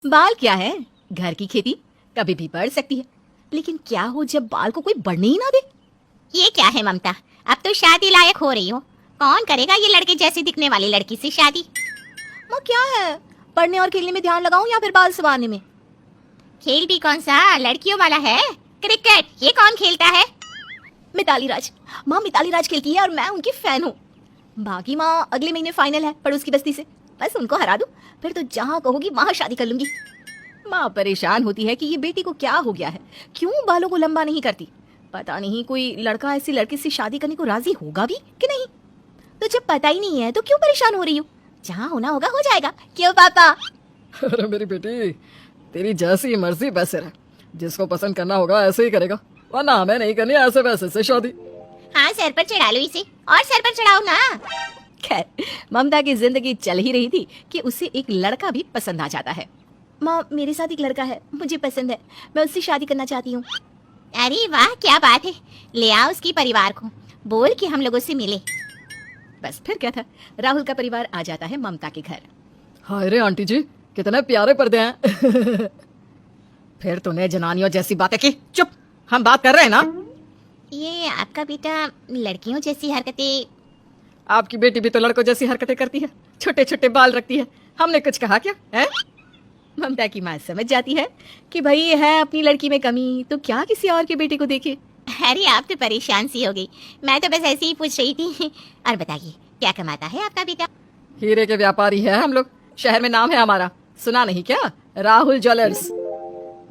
बाल क्या है, घर की खेती कभी भी बढ़ सकती है, लेकिन क्या हो जब बाल को कोई बढ़ने ही ना दे। ये क्या है ममता, अब तो शादी लायक हो रही हो। कौन करेगा ये लड़के जैसी दिखने वाली लड़की से शादी। माँ क्या है, पढ़ने और खेलने में ध्यान लगाऊं या फिर बाल संवारने में। खेल भी कौन सा लड़कियों वाला है, क्रिकेट ये कौन खेलता है। मिताली राज, माँ मिताली राज खेलती है और मैं उनकी फैन हूँ। बाकी माँ अगले महीने फाइनल है पड़ोस की बस्ती से, बस उनको हरा दूं, फिर तो जहाँ कहोगी वहाँ शादी कर लूंगी। माँ परेशान होती है कि ये बेटी को क्या हो गया है, क्यों बालों को लंबा नहीं करती। पता नहीं कोई लड़का ऐसी लड़की से शादी करने को राजी होगा भी कि नहीं। तो जब पता ही नहीं है तो क्यों परेशान हो रही हो, जहाँ होना होगा हो जाएगा। क्यों पापा। अरे मेरी बेटी, तेरी जैसी मर्जी वैसे रह, जिसको पसंद करना होगा ऐसे ही करेगा, वरना हमें नहीं करनी ऐसे वैसे से शादी। हाँ सर पर चढ़ा लो इसे, और सर पर चढ़ाओ ना। खैर ममता की जिंदगी चल ही रही थी कि उसे एक लड़का भी पसंद आ जाता है। माँ मेरे साथ एक लड़का है, मुझे पसंद है, मैं उससे शादी करना चाहती हूँ। अरे वाह क्या बात है, ले आओ उसकी परिवार को, बोल कि हम लोगों से मिले। बस फिर क्या था, राहुल का परिवार आ जाता है ममता के घर। हाय रे आंटी जी, कितने प्यारे पर्दे हैं। फिर तूने जनानियों जैसी बातें की। चुप, हम बात कर रहे हैं ना। ये आपका बेटा लड़कियों जैसी हरकतें। आपकी बेटी भी तो लड़कों जैसी हरकतें करती है, छोटे छोटे बाल रखती है। हमने कुछ कहा क्या है? ममता की माँ समझ जाती है कि भाई है अपनी लड़की में कमी तो क्या किसी और के बेटे को देखे। अरे आप तो परेशान सी हो गई, मैं तो बस ऐसे ही पूछ रही थी। और बताइए क्या कमाता है आपका बेटा। हीरे के व्यापारी है हम लोग, शहर में नाम है हमारा, सुना नहीं क्या, राहुल ज्वेलर्स।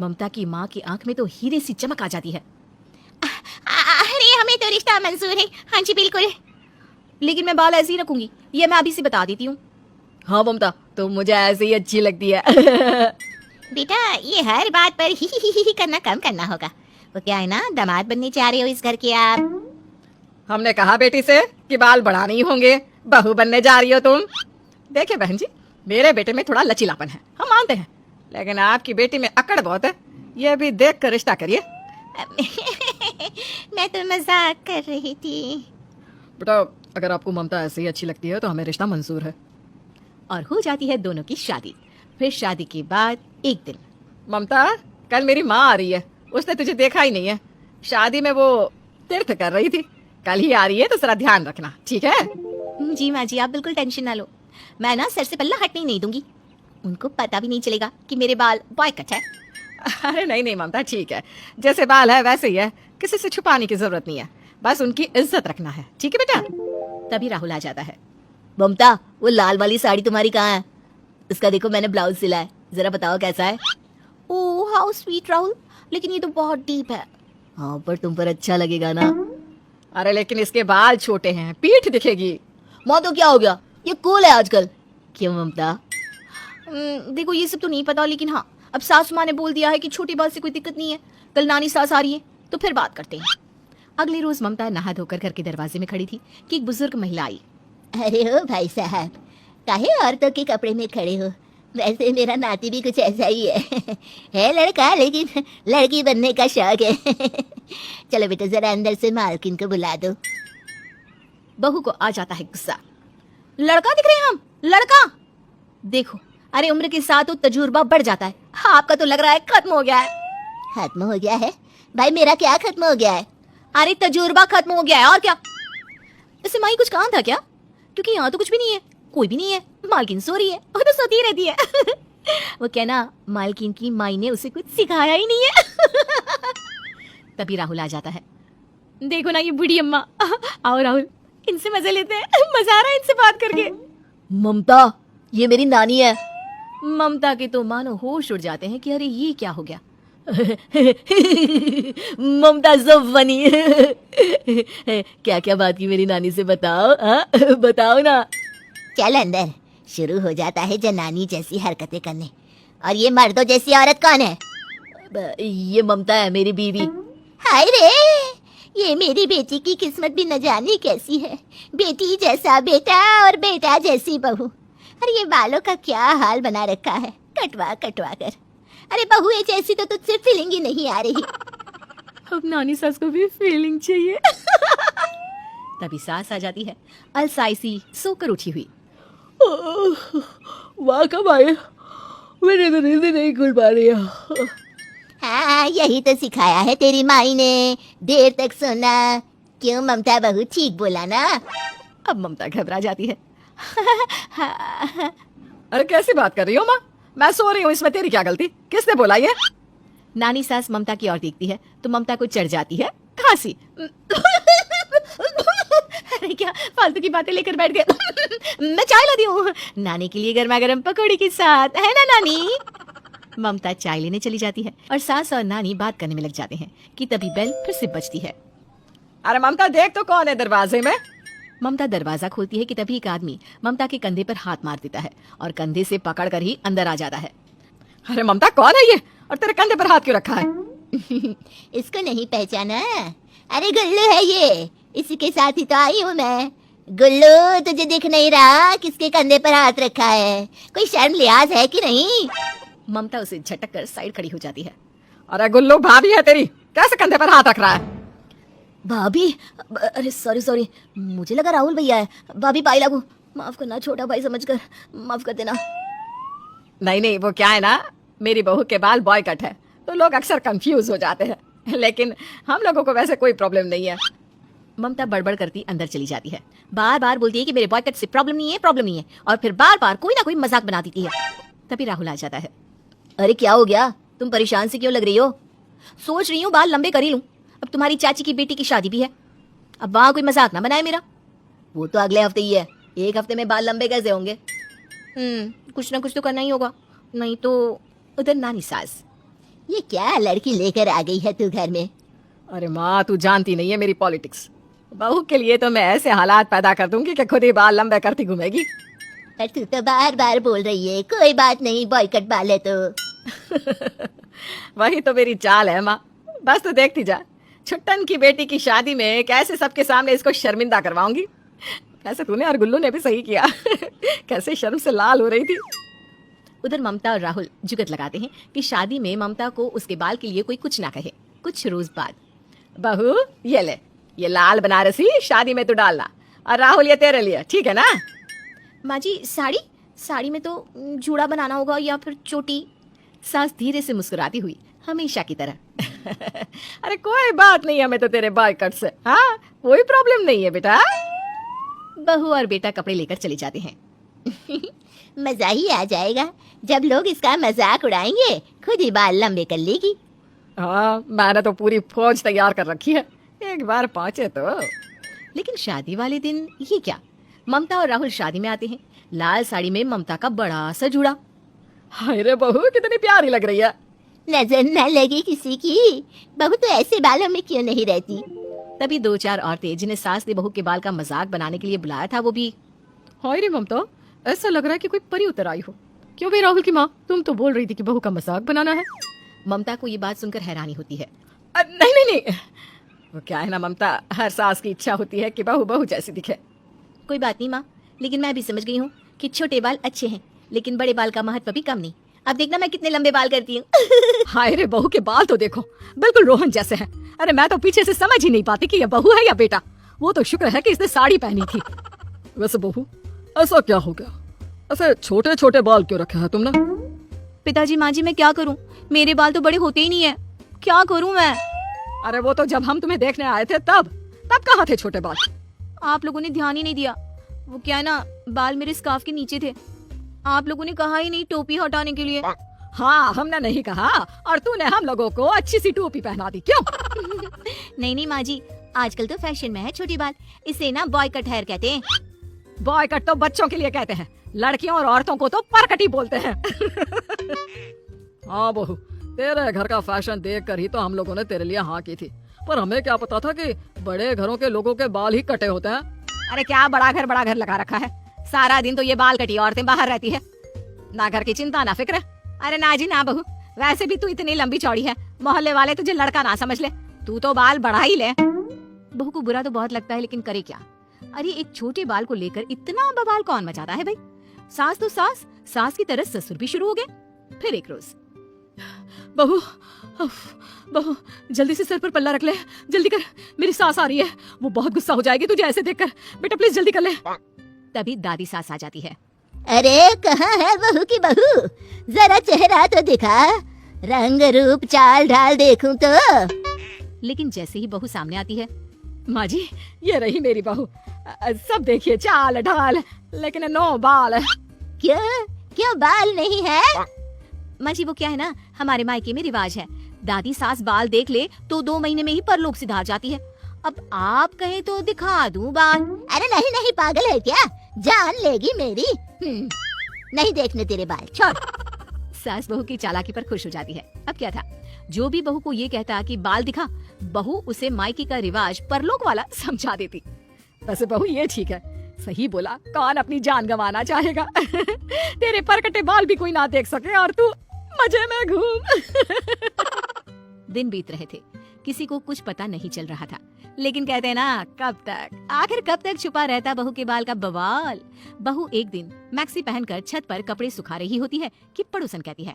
ममता की माँ की आंख में तो हीरे सी चमक आ जाती है। अरे हमें तो रिश्ता मंजूर है, हाँ जी बिल्कुल। लेकिन मैं बाल ऐसे ही रखूंगी, ये मैं अभी से बता देती हूँ। हाँ ममता, तो मुझे ऐसे ही अच्छी लगती है। बेटा ये हर बात पर ही करना कम करना होगा। वो क्या है ना, दामाद बनने जा रहे हो इस घर के आप। हमने कहा बेटी से कि बाल बढ़ाने ही होंगे, बहू बनने जा रही हो तुम। देखिए बहन जी, मेरे बेटे में थोड़ा लचीलापन है, हम मानते हैं, लेकिन आपकी बेटी में अकड़ बहुत है। ये भी देख कर रिश्ता करिए। मैं तो मजाक कर रही थी। बेटा अगर आपको ममता ऐसे ही अच्छी लगती है तो हमें रिश्ता मंजूर है। और हो जाती है दोनों की शादी। फिर शादी के बाद एक दिन, ममता कल मेरी माँ आ रही है, उसने तुझे देखा ही नहीं है। शादी में वो तीर्थ कर रही थी, कल ही आ रही है, तो जरा ध्यान रखना, ठीक है? जी माँ जी, आप बिल्कुल टेंशन ना लो, मैं ना सर से पल्ला हटने ही नहीं दूंगी। उनको पता भी नहीं चलेगा कि मेरे बाल बॉय कट है। अरे नहीं नहीं ममता, ठीक है, जैसे बाल है वैसे ही है, किसी से छुपाने की जरूरत नहीं है, बस उनकी इज्जत रखना है, ठीक है बेटा? तभी राहुल आ जाता है। ममता वो लाल वाली साड़ी तुम्हारी कहाँ है? उसका देखो मैंने ब्लाउज सिला है, जरा बताओ कैसा है। ओह हाउ स्वीट राहुल, लेकिन ये तो बहुत डीप है। हाँ पर तुम पर अच्छा लगेगा ना। अरे लेकिन इसके बाल छोटे हैं, पीठ दिखेगी। माँ तो क्या हो गया, ये कूल है आजकल। क्यों ममता? देखो ये सब तो नहीं पता, लेकिन हाँ अब सासू माँ ने बोल दिया है कि छोटी बात से कोई दिक्कत नहीं है, कल नानी सास आ रही है तो फिर बात करते हैं। अगले रोज ममता नहा धोकर घर के दरवाजे में खड़ी थी कि एक बुजुर्ग महिला आई। अरे हो भाई साहब, काहे औरतों के कपड़े में खड़े हो? वैसे मेरा नाती भी कुछ ऐसा ही है लड़का, लेकिन लड़की बनने का शौक है। चलो बेटा जरा अंदर से मालकिन को बुला दो। बहू को आ जाता है गुस्सा। लड़का दिख रहे हैं हम, लड़का देखो। अरे उम्र के साथ तो तजुर्बा बढ़ जाता है, आपका तो लग रहा है खत्म हो गया है। खत्म हो गया है? भाई मेरा क्या खत्म हो गया है? अरे तजुर्बा खत्म हो गया है और क्या। वैसे माई कुछ काम था क्या? क्योंकि यहाँ तो कुछ भी नहीं है, कोई भी नहीं है, मालकिन सो रही है, वो तो सोती रहती है। वो कहना मालकिन की माई ने उसे कुछ सिखाया ही नहीं है। तभी राहुल आ जाता है। देखो ना ये बूढ़ी अम्मा। आओ राहुल, इनसे मजे लेते हैं, मजा आ रहा है इनसे बात करके। ममता ये मेरी नानी है। ममता के तो मानो होश उड़ जाते हैं कि अरे ये क्या हो गया। ममता सो फनी। क्या क्या बात की मेरी नानी से बताओ, बताओ ना। चल अंदर, शुरू हो जाता है जनानी जैसी हरकतें करने। और ये मर्दों जैसी औरत कौन है? ये ममता है मेरी बीवी। हाय रे, ये मेरी बेटी की किस्मत भी न जाने कैसी है, बेटी जैसा बेटा और बेटा जैसी बहू। अरे ये बालों का क्या हाल बना रखा है, कटवा कटवा कर। अरे बहू जैसी तो तुझसे फीलिंग ही नहीं आ रही। अब नानी सास को भी फीलिंग चाहिए। तभी सास आ जाती है, अलसाई सी सोकर उठी हुई। वाह कब आए, मेरी तो नींद ही नहीं खुल पा रही है। हाँ, यही तो सिखाया है तेरी माई ने, देर तक सोना। क्यों ममता बहू, ठीक बोला ना? अब ममता घबरा जाती है। अरे कैसी बात कर रही हो माँ? मैं सो रही हूँ, इसमें तेरी क्या गलती? किसने बोला ये? नानी सास ममता की ओर देखती है तो ममता को चढ़ जाती है खांसी। अरे क्या फालतू की बातें लेकर बैठ गए। मैं चाय लाती हूँ नानी के लिए गर्मा गर्म पकौड़ी के साथ, है ना नानी? ममता चाय लेने चली जाती है और सास और नानी बात करने में लग जाते हैं कि तभी बेल फिर से बजती है। अरे ममता देख तो कौन है दरवाजे में। ममता दरवाजा खोलती है कि तभी एक आदमी ममता के कंधे पर हाथ मार देता है और कंधे से पकड़कर ही अंदर आ जाता है। अरे ममता कौन है ये, और तेरे कंधे पर हाथ क्यों रखा है? इसको नहीं पहचाना? अरे गुल्लू है ये, इसी के साथ ही तो आई हूँ मैं। गुल्लू, तुझे दिख नहीं रहा किसके कंधे पर हाथ रखा है? कोई शर्म लिहाज है कि नहीं? ममता उसे झटक कर साइड खड़ी हो जाती है। अरे गुल्लू, भाभी है तेरी, कैसे कंधे पर हाथ रख रहा है? भाभी? अरे सॉरी, मुझे लगा राहुल भैया है। भाभी पाई लागू, माफ करना, छोटा भाई समझकर माफ कर देना। नहीं, वो क्या है ना, मेरी बहू के बाल बॉय कट है तो लोग अक्सर कंफ्यूज हो जाते हैं, लेकिन हम लोगों को वैसे कोई प्रॉब्लम नहीं है। ममता बड़बड़ करती अंदर चली जाती है, बार बार बोलती है कि मेरे बॉय कट से प्रॉब्लम नहीं है, और फिर बार बार कोई ना कोई मजाक बना देती है। तभी राहुल आ जाता है। अरे क्या हो गया, तुम परेशान से क्यों लग रही हो? सोच रही हूँ बाल लंबे कर ही लूं, अब तुम्हारी चाची की बेटी की शादी भी है, अब वहां कोई मजाक ना बनाए मेरा। वो तो अगले हफ्ते ही है, एक हफ्ते में बाल लंबे कैसे होंगे? कुछ ना कुछ तो करना ही होगा, नहीं तो। उधर नानी सास, ये क्या लड़की लेकर आ गई है तू घर में? अरे माँ, तू जानती नहीं है मेरी पॉलिटिक्स। बहू के लिए तो मैं ऐसे हालात पैदा कर दूंगी कि खुद ही बाल लंबे करती घूमेगी। पर तू तो बार बार बोल रही है कोई बात नहीं, बॉयकट बाल है तो। वही तो मेरी चाल है माँ, बस तो देखती जा। छुट्टन की बेटी की शादी में कैसे सबके सामने इसको शर्मिंदा करवाऊंगी। कैसे तूने और गुल्लू ने भी सही किया। कैसे शर्म से लाल हो रही थी। उधर ममता और राहुल जुगत लगाते हैं कि शादी में ममता को उसके बाल के लिए कोई कुछ ना कहे। कुछ रोज बाद, बहू ये ले, ये लाल बनारसी शादी में तो डालना, और राहुल ये तेरे लिए, ठीक है ना? माँ जी साड़ी में तो जूड़ा बनाना होगा या फिर चोटी। सास धीरे से मुस्कुराती हुई हमेशा की तरह। अरे कोई बात नहीं, हमें तो तेरे बॉय कट से, हाँ कोई प्रॉब्लम नहीं है बेटा। बहू और बेटा कपड़े लेकर चले जाते हैं। मजा ही आ जाएगा जब लोग इसका मजाक उड़ाएंगे, खुद ही बाल लंबे कर लेगी। हाँ, मैंने तो पूरी फौज तैयार कर रखी है, एक बार पहुंचे तो। लेकिन शादी वाले दिन ये क्या, ममता और राहुल शादी में आते हैं। लाल साड़ी में ममता का बड़ा सा जूड़ा। हाय रे बहू, कितनी प्यारी लग रही है। नजर न लगे किसी की, बहू तो ऐसे बालों में क्यों नहीं रहती? तभी 2-4 औरतें जिन्हें सास ने बहू के बाल का मजाक बनाने के लिए बुलाया था वो भी। हाय रे ममता, ऐसा लग रहा है कि कोई परी उतर आई हो। क्यों भाई राहुल की माँ, तुम तो बोल रही थी कि बहू का मजाक बनाना है। ममता को ये बात सुनकर हैरानी होती है। नहीं, वो क्या है ना ममता, हर सास की इच्छा होती है कि बहू बहू जैसी दिखे। कोई बात नहीं माँ, लेकिन मैं भी समझ गई हूँ कि छोटे बाल अच्छे हैं, लेकिन बड़े बाल का महत्व भी कम नहीं। अब देखना मैं कितने लंबे बाल करती हूँ। हाय रे, बहू के बाल तो देखो, बिल्कुल रोहन जैसे हैं। अरे मैं तो पीछे से समझ ही नहीं पाती कि ये बहू है या बेटा। वो तो शुक्र है कि इसने साड़ी पहनी थी। वैसे बहू, ऐसा क्या हो गया, ऐसे छोटे छोटे बाल क्यों रखे हैं तुमने? पिताजी माँ जी मैं क्या करूँ, मेरे बाल तो बड़े होते ही नहीं है, क्या करूँ मैं? अरे वो तो जब हम तुम्हें देखने आए थे तब कहाँ थे छोटे बाल? आप लोगों ने ध्यान ही नहीं दिया। वो क्या है ना, बाल मेरे स्कार्फ के नीचे थे। आप लोगों ने कहा ही नहीं टोपी हटाने के लिए। हाँ, हमने नहीं कहा, और तूने हम लोगों को अच्छी सी टोपी पहना दी, क्यों? नहीं माँ जी, आजकल तो फैशन में है छोटी बाल, इसे ना बॉय कट हेयर कहते हैं। बॉय कट तो बच्चों के लिए कहते हैं, लड़कियों और औरतों को तो परकटी बोलते हैं। हाँ बहू, तेरे घर का फैशन देखकर ही तो हम लोगों ने तेरे लिए हाँ की थी, पर हमें क्या पता था कि बड़े घरों के लोगों के बाल ही कटे होते हैं। अरे क्या बड़ा घर लगा रखा है, सारा दिन तो ये बाल कटी औरतें बाहर रहती है, ना घर की चिंता ना फिक्र। अरे ना जी ना बहू, वैसे भी तू इतनी लंबी चौड़ी है, मोहल्ले वाले तुझे लड़का ना समझ ले, तू तो बाल बढ़ा ही ले। बहू को बुरा तो बहुत लगता है, लेकिन करे क्या। अरे एक छोटे बाल को लेकर इतना बवाल कौन मचाता है भाई। सास तो सास की तरह ससुर भी शुरू हो गए। फिर एक रोज, बहू बहू जल्दी से सर पर पल्ला रख ले, जल्दी कर, मेरी सास आ रही है, वो बहुत गुस्सा हो जाएगी तुझे ऐसे देखकर, बेटा प्लीज जल्दी कर ले। तभी दादी सास आ जाती है। अरे कहाँ है बहू की बहू, जरा चेहरा तो दिखा, रंग रूप चाल ढाल देखूं तो। लेकिन जैसे ही बहू सामने आती है, माँ जी ये रही मेरी बहू, सब देखिए चाल ढाल, लेकिन नो बाल। क्यों क्यों बाल नहीं है? माँ जी वो क्या है ना, हमारे मायके में रिवाज है, दादी सास बाल देख ले तो 2 महीने में ही परलोक सिधार जाती है। अब आप कहें तो दिखा दूं बाल। अरे नहीं नहीं, पागल है क्या, जान लेगी मेरी। नहीं देखने तेरे बाल, छोड़। सास बहू की चालाकी पर खुश हो जाती है। अब क्या था, जो भी बहू को ये कहता कि बाल दिखा, बहू उसे मायके का रिवाज परलोक वाला समझा देती। वैसे बहू ये ठीक है, सही बोला, कौन अपनी जान गंवाना चाहेगा। तेरे परकटे बाल भी कोई ना देख सके और तू मजे में घूम। दिन बीत रहे थे, किसी को कुछ पता नहीं चल रहा था, लेकिन कहते हैं ना कब तक, आखिर कब तक छुपा रहता बहू के बाल का बवाल। बहू एक दिन मैक्सी पहनकर छत पर कपड़े सुखा रही होती है कि पड़ोसन कहती है,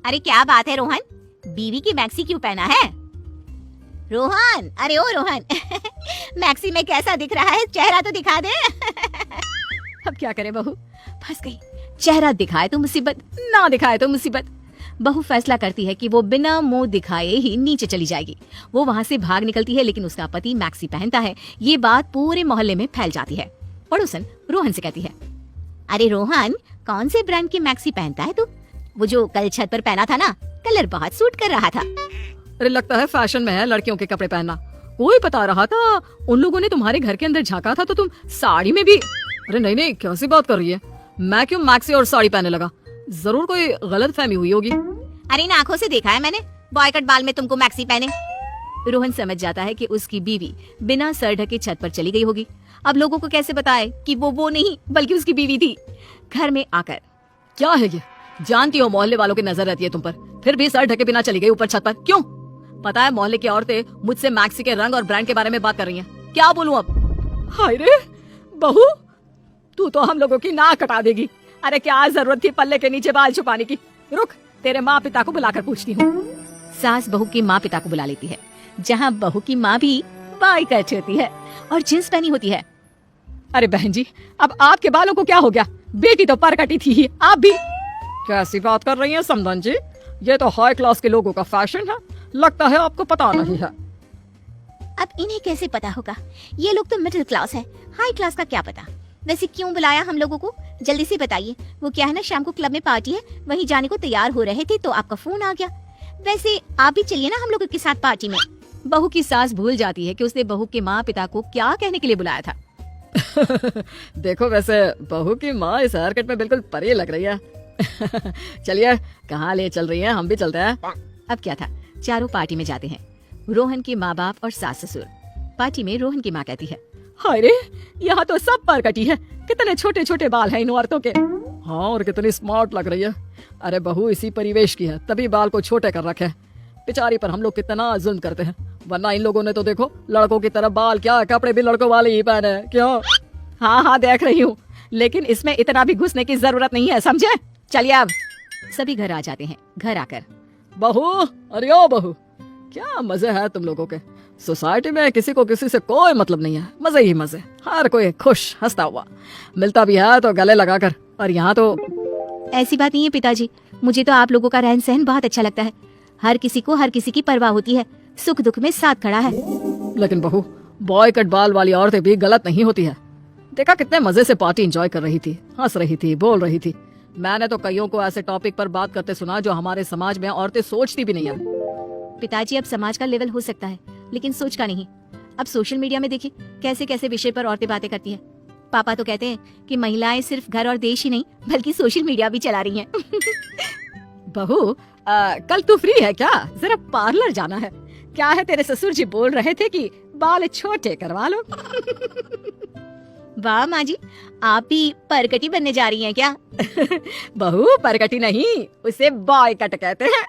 अरे क्या बात है रोहन, बीवी की मैक्सी क्यों पहना है? रोहन, अरे ओ रोहन, मैक्सी में कैसा दिख रहा है, चेहरा तो दिखा दे। अब क्या करे बहू, फंस गई। चेहरा दिखाए तो मुसीबत, ना दिखाए तो मुसीबत। बहू फैसला करती है कि वो बिना मुंह दिखाए ही नीचे चली जाएगी। वो वहाँ से भाग निकलती है, लेकिन उसका पति मैक्सी पहनता है। ये बात पूरे मोहल्ले में फैल जाती है। पड़ोसन रोहन से कहती है, अरे रोहन, कौन से ब्रांड की मैक्सी पहनता है तू? वो जो कल छत पर पहना था ना, कलर बहुत सूट कर रहा था। अरे लगता है फैशन में है लड़कियों के कपड़े पहनना। कोई बता रहा था, उन लोगों ने तुम्हारे घर के अंदर झांका था तो तुम साड़ी में भी। अरे नहीं नहीं, कैसी बात कर रही है, मैं क्यों मैक्सी और साड़ी पहनने लगा? जरूर कोई गलत फहमी हुई होगी। अरे इन आंखों से देखा है मैंने, बॉय कट बाल में तुमको मैक्सी पहने। रोहन समझ जाता है कि उसकी बीवी बिना सर ढके छत पर चली गई होगी। अब लोगों को कैसे बताए कि वो नहीं बल्कि उसकी बीवी थी। घर में आकर, क्या है ये, जानती हो मोहल्ले वालों की नजर रहती है तुम पर, फिर भी सर ढके बिना चली गई ऊपर छत पर, क्यों? पता है मोहल्ले की औरतें मुझसे मैक्सी के रंग और ब्रांड के बारे में बात कर रही हैं। क्या बोलूं अब? हाय रे बहू, तू तो हम लोगों की नाक कटा देगी। अरे क्या जरूरत थी पल्ले के नीचे बाल छुपाने की? रुक, तेरे माँ पिता को बुलाकर पूछती हूँ। सास बहू की माँ पिता को बुला लेती है, जहाँ बहू की माँ भी बाई कट होती है और जींस पहनी होती है। अरे बहन जी, अब आपके बालों को क्या हो गया? बेटी तो परकटी थी ही, आप भी। कैसी बात कर रही हैं समधन जी, ये तो हाई क्लास के लोगों का फैशन है, लगता है आपको पता नहीं है। अब इन्हें कैसे पता होगा, ये लोग तो मिडिल क्लास है, हाई क्लास का क्या पता। वैसे क्यों बुलाया हम लोगों को, जल्दी से बताइए। वो क्या है ना, शाम को क्लब में पार्टी है, वहीं जाने को तैयार हो रहे थे तो आपका फोन आ गया। वैसे आप भी चलिए ना हम लोगों के साथ पार्टी में। बहू की सास भूल जाती है कि उसने बहू के माँ पिता को क्या कहने के लिए बुलाया था। देखो वैसे बहू की माँ इस हेयरकट में बिल्कुल परी लग रही है। चलिए, कहाँ ले चल रही हैं, हम भी चलते हैं। अब क्या था, चारों पार्टी में जाते हैं, रोहन के माँ बाप और सास ससुर। पार्टी में रोहन की माँ कहती है, हाय रे, यहाँ तो सब परकटी है, कितने छोटे छोटे बाल हैं इन औरतों के। हाँ, और कितनी स्मार्ट लग रही है। अरे बहू इसी परिवेश की है, तभी बाल को छोटे कर रखे। बेचारी पर हम लोग कितना जुल्म करते हैं, वरना इन लोगों ने तो देखो लड़कों की तरह बाल, क्या कपड़े भी लड़कों वाले ही पहने हैं। क्यों? हाँ हाँ देख रही हूँ, लेकिन इसमें इतना भी घुसने की जरूरत नहीं है, समझे? चलिए अब। सभी घर आ जाते हैं। घर आकर, बहू, अरे ओ बहू, क्या मजे है तुम लोगों के। सोसाइटी में किसी को किसी से कोई मतलब नहीं है, मजे ही मजे, हर कोई खुश हंसता हुआ, मिलता भी है तो गले लगाकर। और यहाँ तो ऐसी बात नहीं है पिताजी, मुझे तो आप लोगों का रहन सहन बहुत अच्छा लगता है। हर किसी को हर किसी की परवाह होती है, सुख दुख में साथ खड़ा है। लेकिन बहू, बॉय कट बाल वाली औरतें भी गलत नहीं होती है। देखा कितने मजे से पार्टी एंजॉय कर रही थी, हंस रही थी, बोल रही थी। मैंने तो कईयों को ऐसे टॉपिक पर बात करते सुना जो हमारे समाज में औरतें सोचती भी नहीं है। पिताजी, अब समाज का लेवल हो सकता है लेकिन सोच का नहीं। अब सोशल मीडिया में देखिए कैसे कैसे विषय पर औरतें बातें करती हैं। पापा तो कहते हैं कि महिलाएं सिर्फ घर और देश ही नहीं बल्कि सोशल मीडिया भी चला रही हैं। बहू, कल तू फ्री है क्या? जरा पार्लर जाना है। क्या है, तेरे ससुर जी बोल रहे थे कि बाल छोटे करवा लो। वाह माँ जी, आप भी परकटी बनने जा रही हैं क्या? बहू, परकटी नहीं, उसे बॉय कट कहते हैं।